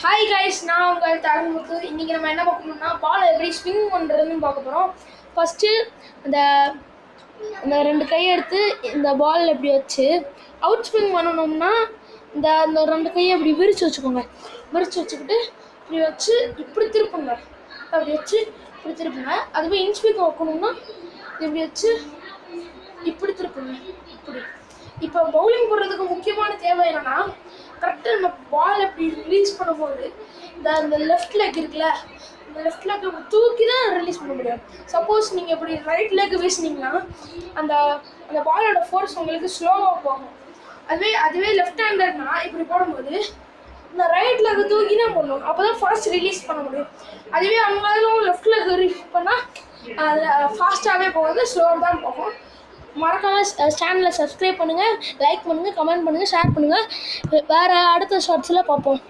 Hi guys, நான் உங்கள் தருமுத்து. இன்றைக்கி நம்ம என்ன பார்க்கணும்னா பாலை எப்படி ஸ்விங் பண்ணுறதுன்னு பார்க்க போகிறோம். ஃபஸ்ட்டு அந்த அந்த 2 கையை எடுத்து இந்த பால் எப்படி வச்சு அவுட் ஸ்விங் பண்ணணும்னா அந்த 2 கையை இப்படி விரித்து வச்சுக்கோங்க. விரித்து வச்சுக்கிட்டு இப்படி வச்சு இப்படி திருப்புங்க. அப்படி வச்சு இப்படி திருப்புங்க. அதுவே இன்ஸ்விங் வைக்கணும்னா இப்படி வச்சு இப்படி திருப்புங்க. இப்படி இப்போ பவுலிங் போடுறதுக்கு முக்கியமான தேவை என்னென்னா, கரெக்டாக நம்ம பால் இப்படி ரிலீஸ் பண்ணும்போது இந்த லெஃப்ட் லெக் இருக்குல்ல, இந்த லெஃப்ட் லெக் தூக்கி தான் ரிலீஸ் பண்ண முடியும். சப்போஸ் நீங்கள் இப்படி ரைட் லெக் வீசினீங்கன்னா அந்த அந்த பாலோட ஃபோர்ஸ் உங்களுக்கு ஸ்லோவாக போகும். அதுவே லெஃப்ட் ஹேண்டர்னா இப்படி போடும்போது இந்த ரைட் லெக் தூக்கி தான் போடணும். அப்போ தான் ஃபாஸ்ட் ரிலீஸ் பண்ண முடியும். அதுவே அவங்களும் லெஃப்ட் லெக் ரிலீஸ் பண்ணால் ஃபாஸ்ட்டாகவே போகாது, ஸ்லோவாக தான் போகும். மறக்காமல் சேனலை சப்ஸ்கிரைப் பண்ணுங்கள், லைக் பண்ணுங்கள், கமெண்ட் பண்ணுங்கள், ஷேர் பண்ணுங்கள். வேறு அடுத்த ஷார்ட்ஸில் பார்ப்போம்.